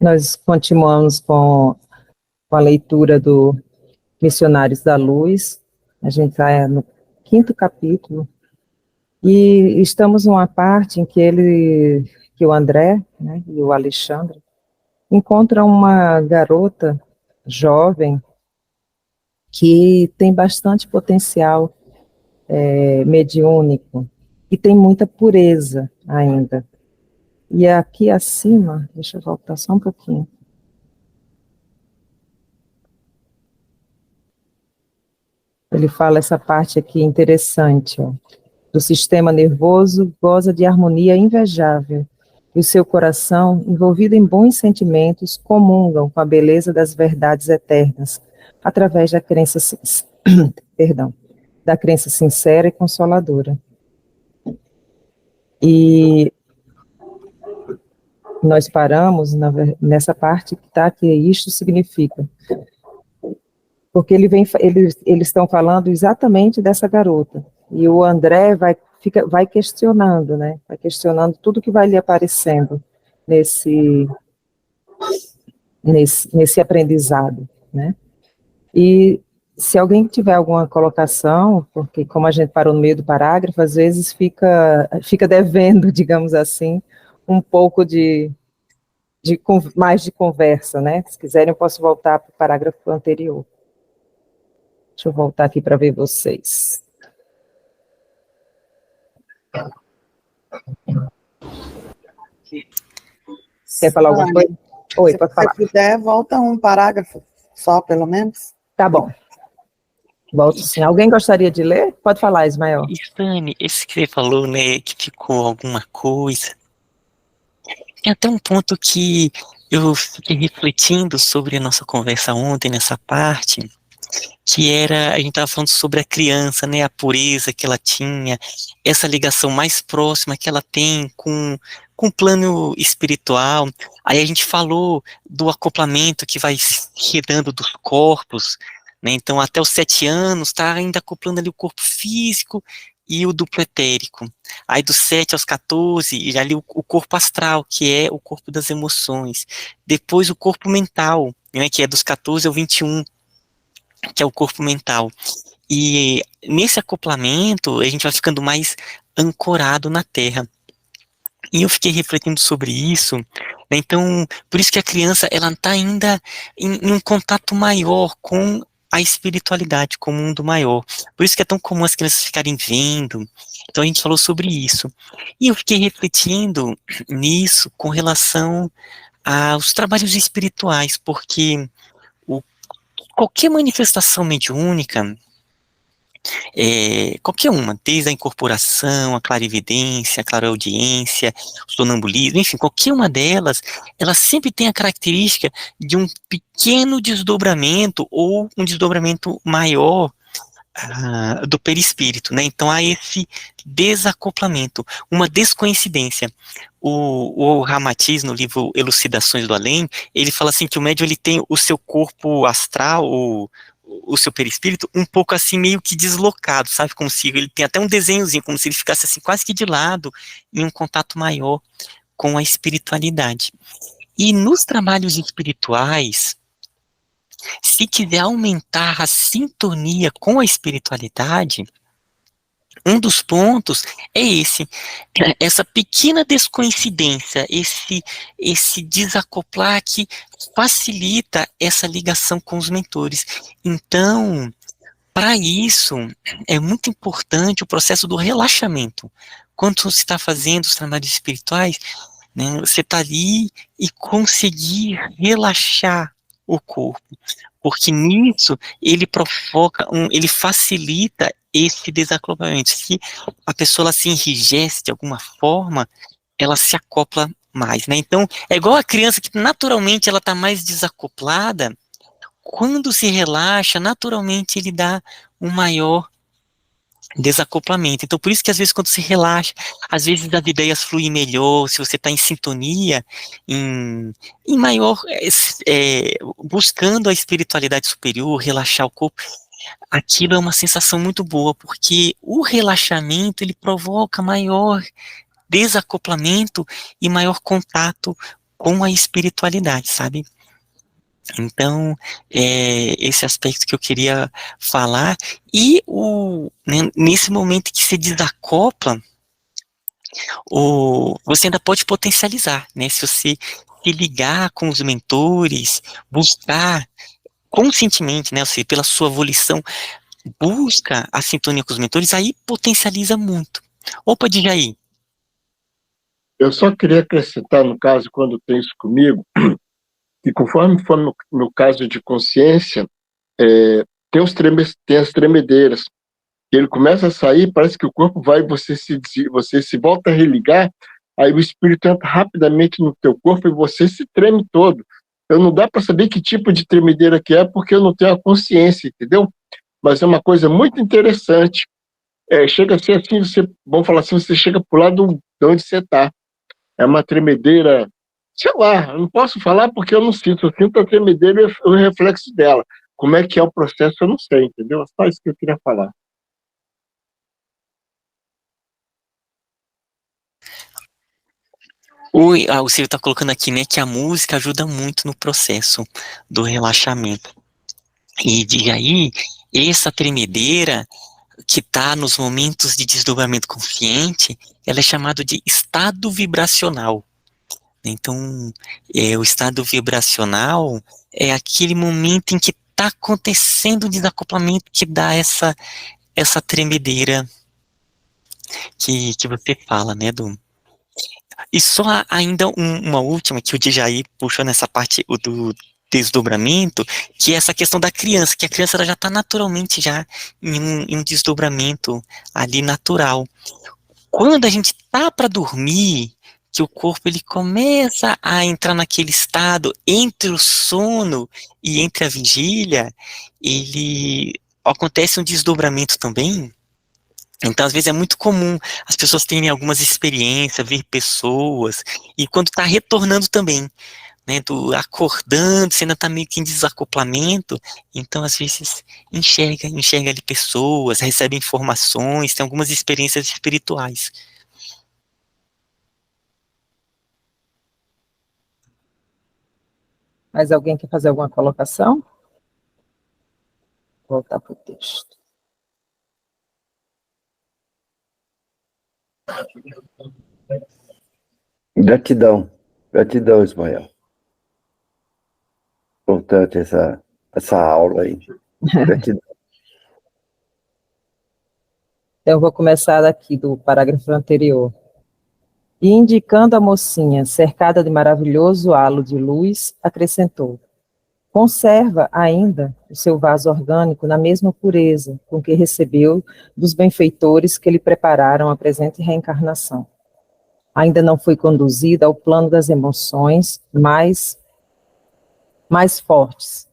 Nós continuamos com a leitura do Missionários da Luz. A gente está no quinto capítulo e estamos numa parte em que o André, né, e o Alexandre encontram uma garota jovem que tem bastante potencial mediúnico e tem muita pureza ainda. E aqui acima, deixa eu voltar só um pouquinho. Ele fala essa parte aqui interessante, ó. Do sistema nervoso goza de harmonia invejável, e o seu coração, envolvido em bons sentimentos, comungam com a beleza das verdades eternas, através da crença, perdão, da crença sincera e consoladora. E nós paramos nessa parte que está que isto significa, porque eles estão falando exatamente dessa garota, e o André vai questionando, né? Vai questionando tudo que vai lhe aparecendo nesse aprendizado, né? E se alguém tiver alguma colocação, porque como a gente parou no meio do parágrafo, às vezes fica devendo, digamos assim, um pouco mais de conversa, né? Se quiserem, eu posso voltar para o parágrafo anterior. Deixa eu voltar aqui para ver vocês. Quer falar alguma coisa? Oi, pode falar. Se puder, volta um parágrafo só, pelo menos. Tá bom. Volto sim. Alguém gostaria de ler? Pode falar, Ismael. Stane, esse que você falou, né, que ficou alguma coisa. Tem até um ponto que eu fiquei refletindo sobre a nossa conversa ontem, nessa parte, que era, a gente estava falando sobre a criança, né, a pureza que ela tinha, essa ligação mais próxima que ela tem com o plano espiritual. Aí a gente falou do acoplamento que vai se dando dos corpos, né, então até os 7 anos está ainda acoplando ali o corpo físico e o duplo etérico. Aí dos 7 aos 14, e ali o corpo astral, que é o corpo das emoções. Depois o corpo mental, né, que é dos 14 ao 21, que é o corpo mental. E nesse acoplamento, a gente vai ficando mais ancorado na Terra. E eu fiquei refletindo sobre isso, né? Então, por isso que a criança, ela está ainda em um contato maior com a espiritualidade, com o mundo maior. Por isso que é tão comum as crianças ficarem vendo. Então, a gente falou sobre isso. E eu fiquei refletindo nisso com relação aos trabalhos espirituais, porque o qualquer manifestação mediúnica, qualquer uma, desde a incorporação, a clarividência, a clareaudiência, o sonambulismo, enfim, qualquer uma delas, ela sempre tem a característica de um pequeno desdobramento ou um desdobramento maior do perispírito, né? Então há esse desacoplamento, uma descoincidência. O Ramatiz, no livro Elucidações do Além, ele fala assim que o médium ele tem o seu corpo astral, o seu perispírito, um pouco assim meio que deslocado, sabe? Como se ele tem até um desenhozinho, como se ele ficasse assim quase que de lado, em um contato maior com a espiritualidade. E nos trabalhos espirituais, se quiser aumentar a sintonia com a espiritualidade, um dos pontos é essa pequena descoincidência, esse desacoplar que facilita essa ligação com os mentores. Então, para isso, é muito importante o processo do relaxamento. Quando você está fazendo os trabalhos espirituais, né, você está ali e conseguir relaxar o corpo, porque nisso ele ele facilita esse desacoplamento. Se a pessoa ela se enrijece de alguma forma, ela se acopla mais, né? Então, é igual a criança que naturalmente ela está mais desacoplada, quando se relaxa, naturalmente ele dá um maior desacoplamento. Então, por isso que às vezes quando se relaxa, às vezes as ideias fluem melhor, se você está em sintonia, em maior, buscando a espiritualidade superior, relaxar o corpo, aquilo é uma sensação muito boa, porque o relaxamento, ele provoca maior desacoplamento e maior contato com a espiritualidade, sabe? Então, esse aspecto que eu queria falar, e né, nesse momento que se desacopla, você ainda pode potencializar, né? Se você se ligar com os mentores, buscar conscientemente, né? Ou seja, pela sua volição, busca a sintonia com os mentores, aí potencializa muito. Opa, diga aí. Eu só queria acrescentar, no caso, quando tem isso comigo, que conforme for no caso de consciência, tem as tremedeiras. Ele começa a sair, parece que o corpo vai, você se volta a religar, aí o espírito entra rapidamente no teu corpo e você se treme todo. Eu não dá para saber que tipo de tremedeira que é, porque eu não tenho a consciência, entendeu? Mas é uma coisa muito interessante. Chega a ser assim, vamos falar assim, você chega pro lado de onde você está. É uma tremedeira, sei lá, eu não posso falar porque eu não sinto. Eu sinto a tremedeira e o reflexo dela. Como é que é o processo, eu não sei, entendeu? É só isso que eu queria falar. O Silvio está colocando aqui, né, que a música ajuda muito no processo do relaxamento. E diga aí, essa tremedeira que está nos momentos de desdobramento consciente, ela é chamada de estado vibracional. Então, o estado vibracional é aquele momento em que está acontecendo o desacoplamento que dá essa tremedeira que você fala, né, E só ainda uma última, que o Djaí puxou nessa parte do desdobramento, que é essa questão da criança, que a criança ela já está naturalmente já em um desdobramento ali natural. Quando a gente tá para dormir, que o corpo ele começa a entrar naquele estado entre o sono e entre a vigília, ele acontece um desdobramento também. Então, às vezes é muito comum as pessoas terem algumas experiências, ver pessoas, e quando está retornando também, né, acordando, você ainda está meio que em desacoplamento, então às vezes enxerga ali pessoas, recebe informações, tem algumas experiências espirituais. Mais alguém quer fazer alguma colocação? Vou voltar para o texto. Gratidão, Ismael. Importante essa aula aí. Gratidão. Então, eu vou começar daqui do parágrafo anterior. E indicando a mocinha, cercada de maravilhoso halo de luz, acrescentou: conserva ainda o seu vaso orgânico na mesma pureza com que recebeu dos benfeitores que lhe prepararam a presente reencarnação. Ainda não foi conduzida ao plano das emoções mais fortes,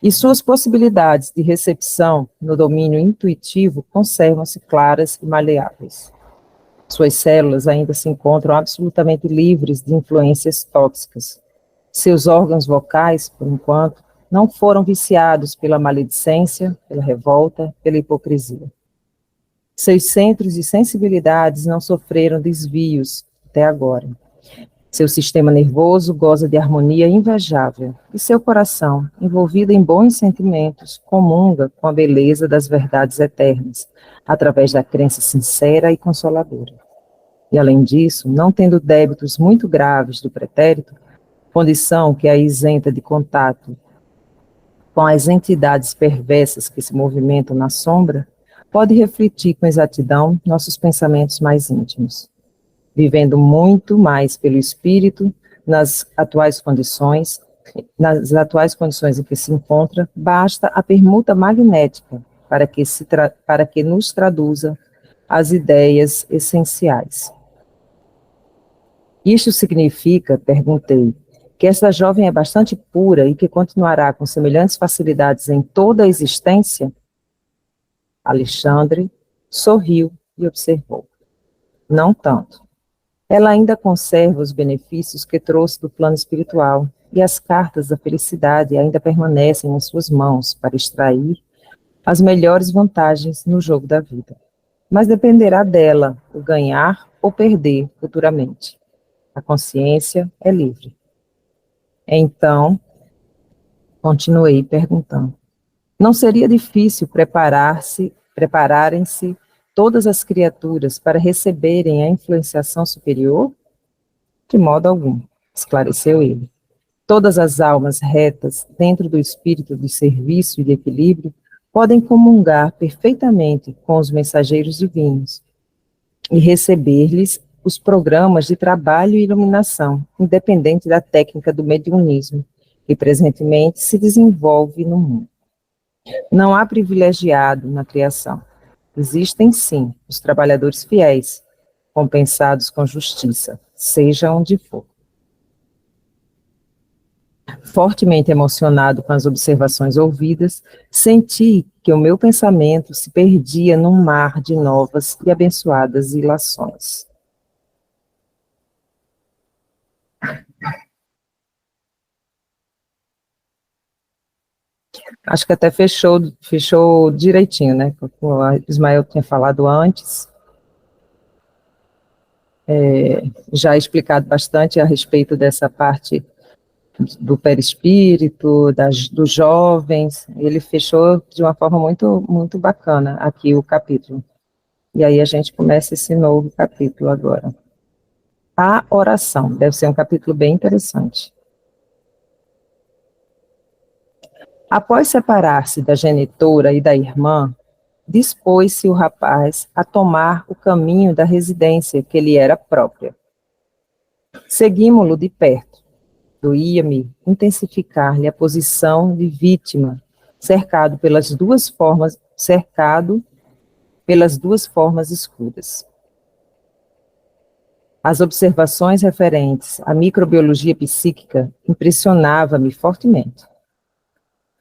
e suas possibilidades de recepção no domínio intuitivo conservam-se claras e maleáveis. Suas células ainda se encontram absolutamente livres de influências tóxicas. Seus órgãos vocais, por enquanto, não foram viciados pela maledicência, pela revolta, pela hipocrisia. Seus centros de sensibilidades não sofreram desvios até agora. Seu sistema nervoso goza de harmonia invejável, e seu coração, envolvido em bons sentimentos, comunga com a beleza das verdades eternas, através da crença sincera e consoladora. E, além disso, não tendo débitos muito graves do pretérito, condição que a isenta de contato com as entidades perversas que se movimentam na sombra, pode refletir com exatidão nossos pensamentos mais íntimos. Vivendo muito mais pelo espírito, nas atuais condições em que se encontra, basta a permuta magnética para que nos traduza as ideias essenciais. Isto significa, perguntei, que esta jovem é bastante pura e que continuará com semelhantes facilidades em toda a existência? Alexandre sorriu e observou. Não tanto. Ela ainda conserva os benefícios que trouxe do plano espiritual, e as cartas da felicidade ainda permanecem em suas mãos para extrair as melhores vantagens no jogo da vida. Mas dependerá dela o ganhar ou perder futuramente. A consciência é livre. Então, continuei perguntando. Não seria difícil prepararem-se todas as criaturas para receberem a influenciação superior? De modo algum, esclareceu ele. Todas as almas retas dentro do espírito de serviço e de equilíbrio podem comungar perfeitamente com os mensageiros divinos e receber-lhes os programas de trabalho e iluminação, independente da técnica do mediunismo, que presentemente se desenvolve no mundo. Não há privilegiado na criação. Existem, sim, os trabalhadores fiéis, compensados com justiça, seja onde for. Fortemente emocionado com as observações ouvidas, senti que o meu pensamento se perdia num mar de novas e abençoadas ilações. Acho que até fechou direitinho, né? Como o Ismael tinha falado antes. Já explicado bastante a respeito dessa parte do perispírito, dos jovens. Ele fechou de uma forma muito, muito bacana aqui o capítulo. E aí a gente começa esse novo capítulo agora. A oração. Deve ser um capítulo bem interessante. Após separar-se da genitora e da irmã, dispôs-se o rapaz a tomar o caminho da residência que lhe era própria. Seguimo-lo de perto. Doía-me intensificar-lhe a posição de vítima, cercado pelas duas formas escuras. As observações referentes à microbiologia psíquica impressionava-me fortemente.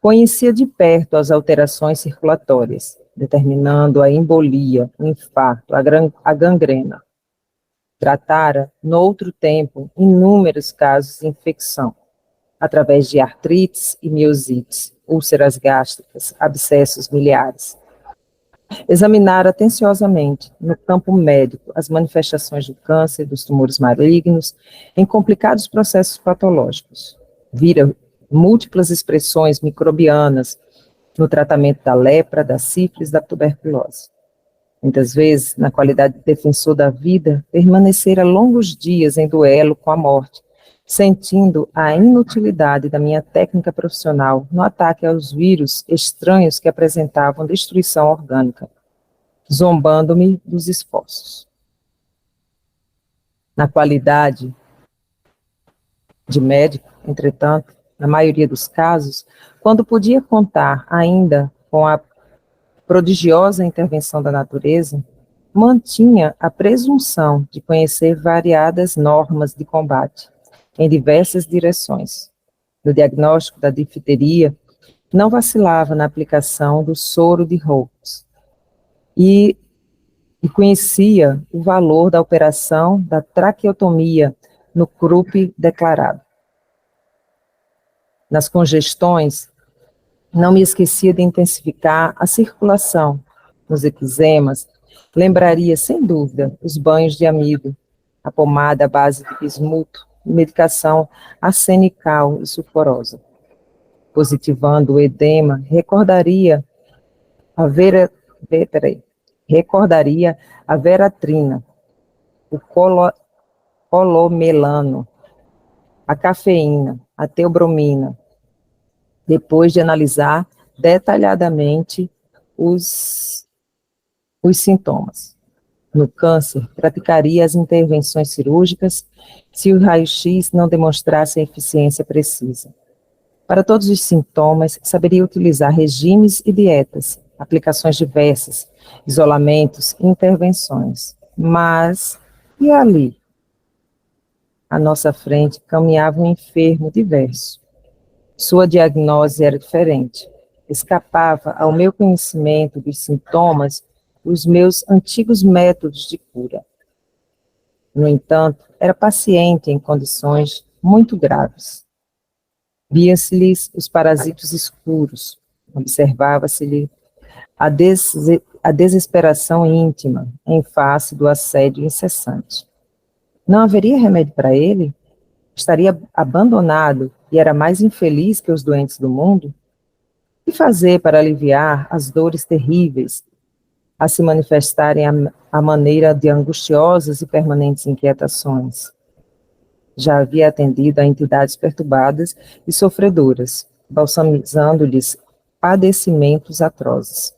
Conhecia de perto as alterações circulatórias, determinando a embolia, o infarto, a gangrena. Tratara, noutro tempo, inúmeros casos de infecção, através de artrites e miosites, úlceras gástricas, abscessos miliares. Examinara atenciosamente, no campo médico, as manifestações do câncer, dos tumores malignos, em complicados processos patológicos. Vira múltiplas expressões microbianas no tratamento da lepra, da sífilis, da tuberculose. Muitas vezes, na qualidade de defensor da vida, permanecera longos dias em duelo com a morte, sentindo a inutilidade da minha técnica profissional no ataque aos vírus estranhos que apresentavam destruição orgânica, zombando-me dos esforços. Na qualidade de médico, entretanto, na maioria dos casos, quando podia contar ainda com a prodigiosa intervenção da natureza, mantinha a presunção de conhecer variadas normas de combate em diversas direções. No diagnóstico da difteria, não vacilava na aplicação do soro de Hopkins e conhecia o valor da operação da traqueotomia no Krupp declarado. Nas congestões, não me esquecia de intensificar a circulação. Nos eczemas, lembraria, sem dúvida, os banhos de amido, a pomada à base de bismuto, medicação arsenical e sulfurosa. Positivando o edema, recordaria a veratrina, o colomelano, a cafeína, a teobromina, depois de analisar detalhadamente os sintomas. No câncer, praticaria as intervenções cirúrgicas se o raio-x não demonstrasse a eficiência precisa. Para todos os sintomas, saberia utilizar regimes e dietas, aplicações diversas, isolamentos e intervenções. Mas, e ali? À nossa frente caminhava um enfermo diverso. Sua diagnose era diferente. Escapava ao meu conhecimento dos sintomas os meus antigos métodos de cura. No entanto, era paciente em condições muito graves. Via-se-lhes os parasitos escuros, observava-se-lhe a desesperação íntima em face do assédio incessante. Não haveria remédio para ele? Estaria abandonado e era mais infeliz que os doentes do mundo? O que fazer para aliviar as dores terríveis a se manifestarem à maneira de angustiosas e permanentes inquietações? Já havia atendido a entidades perturbadas e sofredoras, balsamizando-lhes padecimentos atrozes.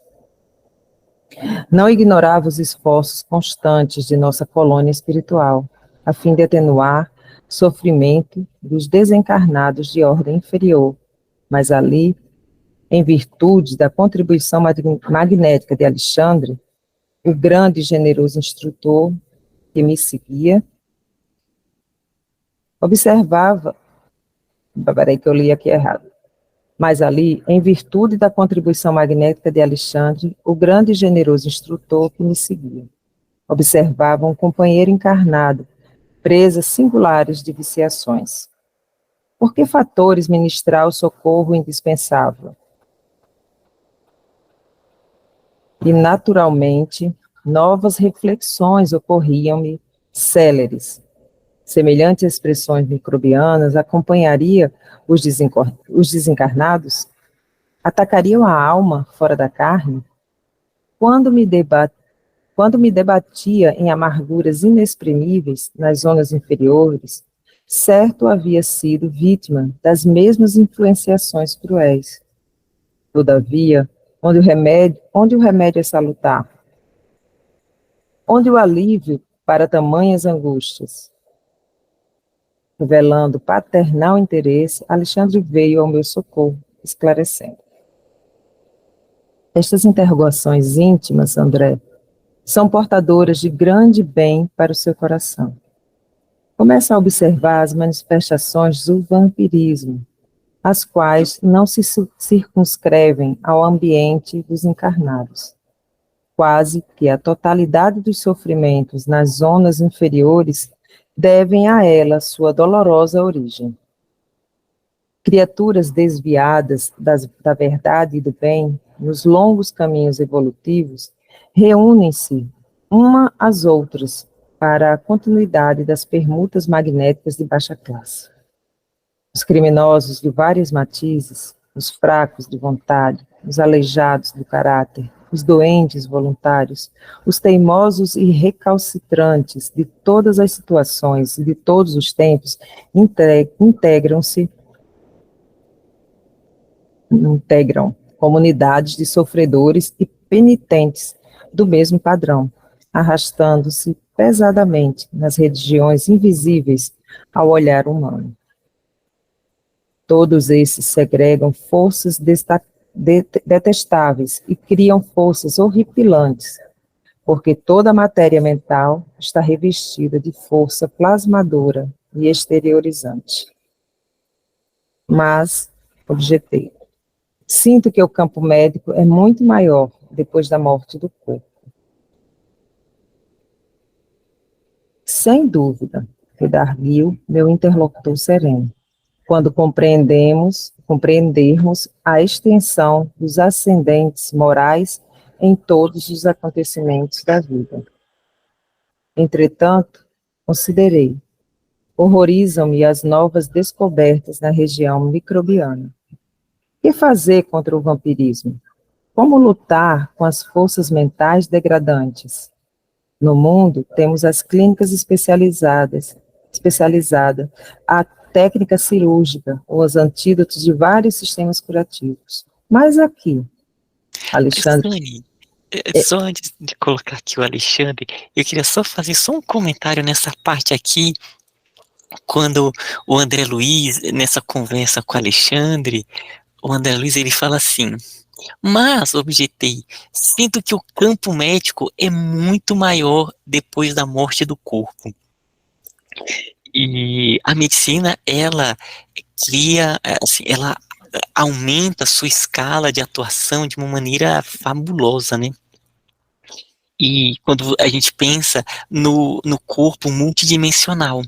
Não ignorava os esforços constantes de nossa colônia espiritual, a fim de atenuar sofrimento dos desencarnados de ordem inferior, mas ali, em virtude da contribuição magnética de Alexandre, o grande e generoso instrutor que me seguia, observava, peraí que eu li aqui errado, mas ali, em virtude da contribuição magnética de Alexandre, o grande e generoso instrutor que me seguia, observava um companheiro encarnado, presas singulares de viciações. Por que fatores ministrar o socorro indispensável? E, naturalmente, novas reflexões ocorriam-me céleres. Semelhantes expressões microbianas acompanharia os desencarnados? Atacariam a alma fora da carne? Quando me debatia em amarguras inexprimíveis nas zonas inferiores, certo havia sido vítima das mesmas influenciações cruéis. Todavia, onde o remédio é salutar? Onde o alívio para tamanhas angústias? Revelando paternal interesse, Alexandre veio ao meu socorro, esclarecendo. Estas interrogações íntimas, André, são portadoras de grande bem para o seu coração. Começa a observar as manifestações do vampirismo, as quais não se circunscrevem ao ambiente dos encarnados. Quase que a totalidade dos sofrimentos nas zonas inferiores devem a ela sua dolorosa origem. Criaturas desviadas da verdade e do bem, nos longos caminhos evolutivos, reúnem-se uma às outras para a continuidade das permutas magnéticas de baixa classe. Os criminosos de vários matizes, os fracos de vontade, os aleijados do caráter, os doentes voluntários, os teimosos e recalcitrantes de todas as situações e de todos os tempos, integram comunidades de sofredores e penitentes do mesmo padrão, arrastando-se pesadamente nas regiões invisíveis ao olhar humano. Todos esses segregam forças detestáveis e criam forças horripilantes, porque toda a matéria mental está revestida de força plasmadora e exteriorizante. Mas, objetei, sinto que o campo médico é muito maior depois da morte do corpo. Sem dúvida, redarguiu meu interlocutor sereno, quando compreendermos a extensão dos ascendentes morais em todos os acontecimentos da vida. Entretanto, considerei, horrorizam-me as novas descobertas na região microbiana. O que fazer contra o vampirismo? Como lutar com as forças mentais degradantes? No mundo, temos as clínicas especializadas, a técnica cirúrgica, ou os antídotos de vários sistemas curativos. Mas aqui, Alexandre... Sani, só antes de colocar aqui o Alexandre, eu queria só fazer só um comentário nessa parte aqui, quando o André Luiz, nessa conversa com o Alexandre, o André Luiz, ele fala assim: mas, objetei, sinto que o campo médico é muito maior depois da morte do corpo. E a medicina, ela cria, assim, ela aumenta a sua escala de atuação de uma maneira fabulosa, né? E quando a gente pensa no corpo multidimensional,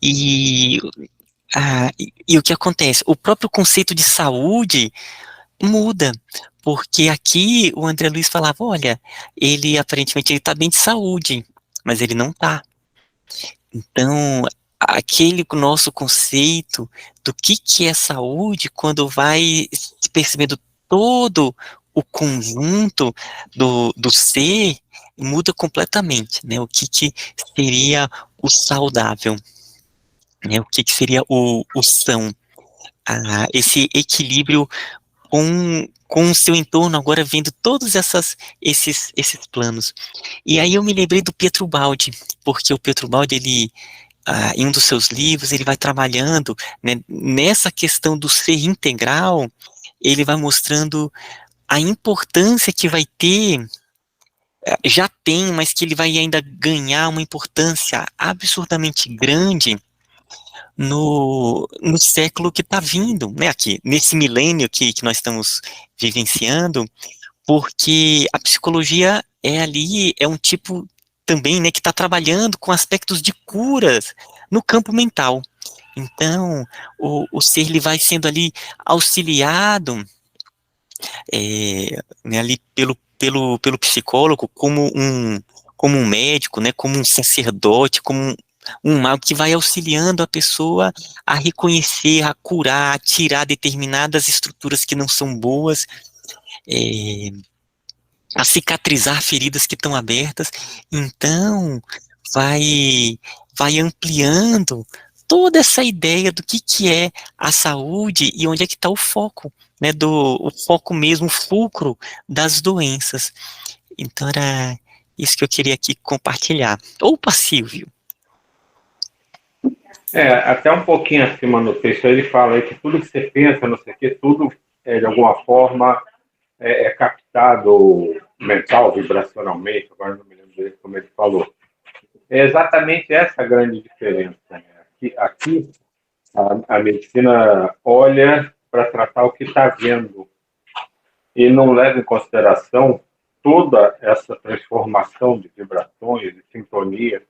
e o que acontece? O próprio conceito de saúde muda, porque aqui o André Luiz falava, olha, ele aparentemente está bem de saúde, mas ele não está. Então, aquele nosso conceito do que é saúde, quando vai se percebendo todo o conjunto do ser, muda completamente, né? O que seria o saudável, né? O que seria o são. Esse equilíbrio com o seu entorno, agora vendo todos esses planos. E aí eu me lembrei do Pietro Baldi, porque o Pietro Baldi, ele, em um dos seus livros, ele vai trabalhando, né, nessa questão do ser integral, ele vai mostrando a importância que vai ter, já tem, mas que ele vai ainda ganhar uma importância absurdamente grande no século que está vindo, né, aqui, nesse milênio que nós estamos vivenciando, porque a psicologia é um tipo também, né, que está trabalhando com aspectos de curas no campo mental. Então, o ser ele vai sendo ali auxiliado, né, ali pelo psicólogo como um médico, né, como um sacerdote, como um mago que vai auxiliando a pessoa a reconhecer, a curar, a tirar determinadas estruturas que não são boas, é, a cicatrizar feridas que estão abertas. Então, vai, vai ampliando toda essa ideia do que é a saúde e onde é que está o foco, né, o foco mesmo, o fulcro das doenças. Então, era isso que eu queria aqui compartilhar. Opa, Silvio! Até um pouquinho acima no texto, ele fala aí que tudo que você pensa, não sei o quê, tudo, de alguma forma, é captado mental, vibracionalmente, agora não me lembro direito como ele falou. É exatamente essa a grande diferença, né? Aqui a medicina olha para tratar o que está vendo e não leva em consideração toda essa transformação de vibrações, de sintonia,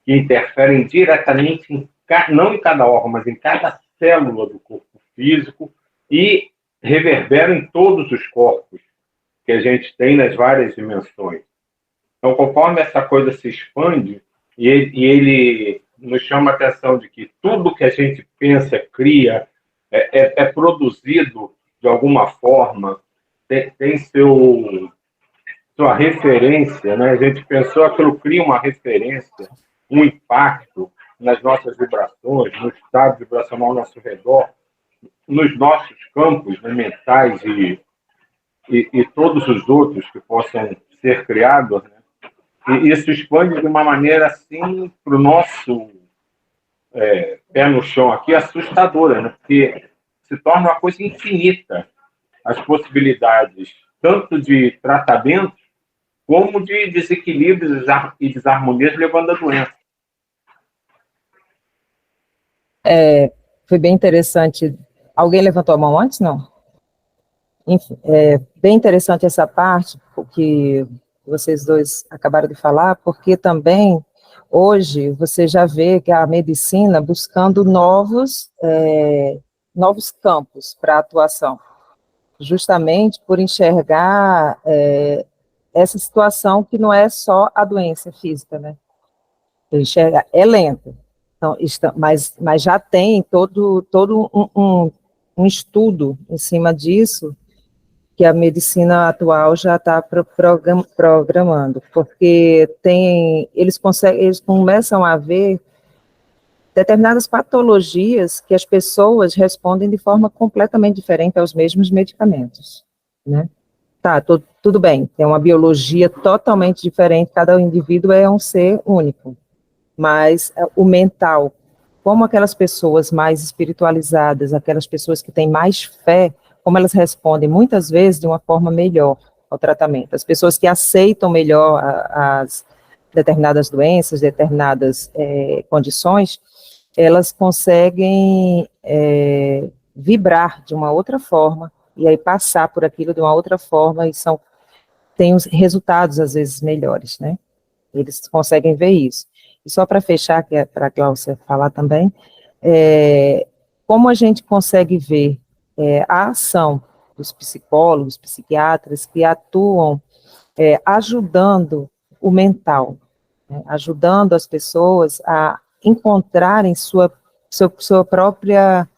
que interferem diretamente, não em cada órgão, mas em cada célula do corpo físico e reverberam em todos os corpos que a gente tem nas várias dimensões. Então, conforme essa coisa se expande, e ele nos chama a atenção de que tudo que a gente pensa, cria, é produzido de alguma forma, tem sua referência, né? A gente pensou, aquilo cria uma referência, um impacto nas nossas vibrações, no estado vibracional ao nosso redor, nos nossos campos, né, mentais e todos os outros que possam ser criados, né? E isso expande de uma maneira assim para o nosso pé no chão aqui, assustadora, né? Porque se torna uma coisa infinita as possibilidades, tanto de tratamento como de desequilíbrios e desarmonias levando à doença. Foi bem interessante. Alguém levantou a mão antes? Não? Enfim, bem interessante essa parte, que vocês dois acabaram de falar, porque também, hoje, você já vê que a medicina buscando novos campos para atuação, justamente por enxergar essa situação que não é só a doença física, né? Enxerga, é lenta, então, mas já tem todo um estudo em cima disso, que a medicina atual já está programando, porque eles começam a ver determinadas patologias que as pessoas respondem de forma completamente diferente aos mesmos medicamentos, né? Tá, tudo bem, tem uma biologia totalmente diferente, cada indivíduo é um ser único, mas o mental, como aquelas pessoas mais espiritualizadas, aquelas pessoas que têm mais fé, como elas respondem muitas vezes de uma forma melhor ao tratamento. As pessoas que aceitam melhor as determinadas doenças, determinadas condições, elas conseguem vibrar de uma outra forma e aí passar por aquilo de uma outra forma e têm os resultados às vezes melhores, né? Eles conseguem ver isso. E só para fechar, que é para a Cláudia falar também, como a gente consegue ver a ação dos psicólogos, psiquiatras, que atuam ajudando o mental, né, ajudando as pessoas a encontrarem sua própria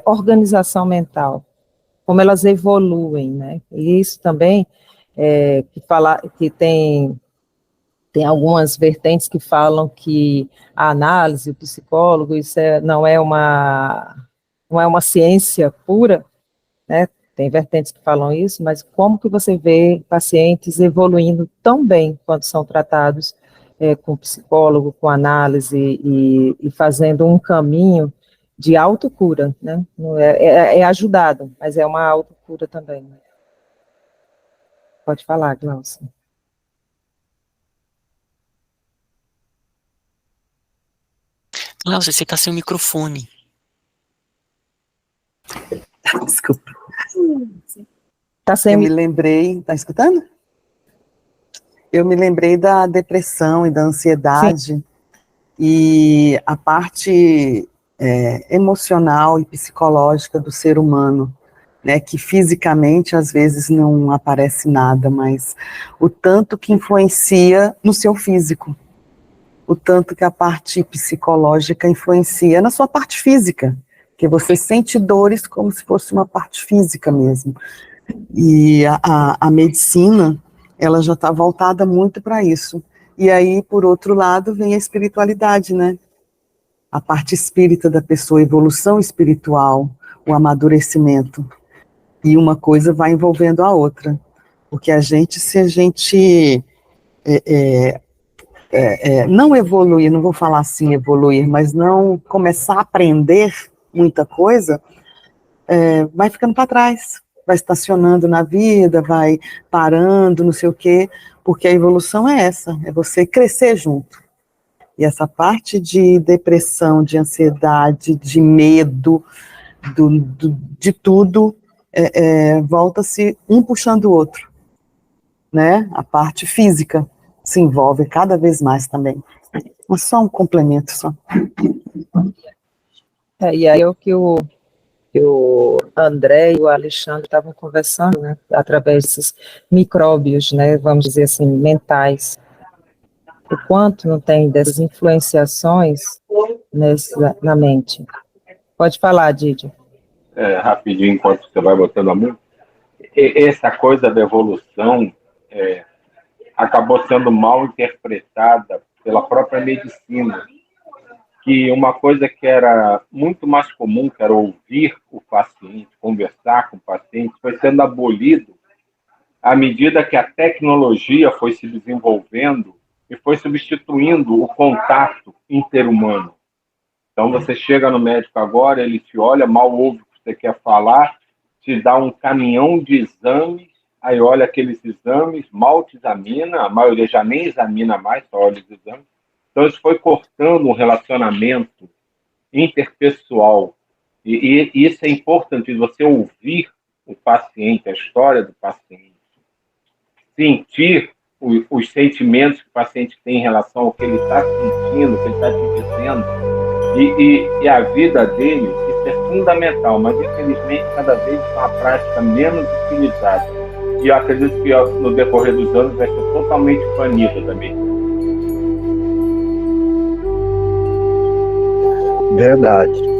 organização mental, como elas evoluem, né? E isso também, que tem algumas vertentes que falam que a análise, o psicólogo, isso não é uma ciência pura, né? Tem vertentes que falam isso, mas como que você vê pacientes evoluindo tão bem quando são tratados com psicólogo, com análise e fazendo um caminho de autocura, né? É ajudado, mas é uma autocura também. Né? Pode falar, Glaucia. Glaucia, você está sem o microfone. Desculpa. Tá sem... Eu me lembrei, tá escutando? Eu me lembrei da depressão e da ansiedade. Sim. E a parte emocional e psicológica do ser humano, né, que fisicamente às vezes não aparece nada, mas o tanto que influencia no seu físico, o tanto que a parte psicológica influencia na sua parte física, que você sente dores como se fosse uma parte física mesmo. E a medicina, ela já está voltada muito para isso. E aí, por outro lado, vem a espiritualidade, né? A parte espírita da pessoa, a evolução espiritual, o amadurecimento. E uma coisa vai envolvendo a outra. Porque se a gente não evoluir, não vou falar assim evoluir, mas não começar a aprender muita coisa, vai ficando para trás. Vai estacionando na vida, vai parando, não sei o quê, porque a evolução é essa, é você crescer junto. E essa parte de depressão, de ansiedade, de medo, de tudo, volta-se um puxando o outro, né? A parte física se envolve cada vez mais também. Mas só um complemento, só. E aí é o que o André e o Alexandre estavam conversando, né, através desses micróbios, né, vamos dizer assim, mentais. O quanto não tem dessas influenciações na mente. Pode falar, Didi. Rapidinho, enquanto você vai botando a música. Essa coisa da evolução acabou sendo mal interpretada pela própria medicina, que uma coisa que era muito mais comum, que era ouvir o paciente, conversar com o paciente, foi sendo abolido à medida que a tecnologia foi se desenvolvendo e foi substituindo o contato interhumano. Então, você chega no médico agora, ele te olha, mal ouve o que você quer falar, te dá um caminhão de exames, aí olha aqueles exames, mal te examina, a maioria já nem examina mais, só olha os exames. Então, isso foi cortando um relacionamento interpessoal. E isso é importante, você ouvir o paciente, a história do paciente, sentir os sentimentos que o paciente tem em relação ao que ele está sentindo, o que ele está te dizendo, e a vida dele, isso é fundamental, mas infelizmente cada vez é uma prática menos utilizada. E eu acredito que no decorrer dos anos vai ser totalmente banida também. Verdade.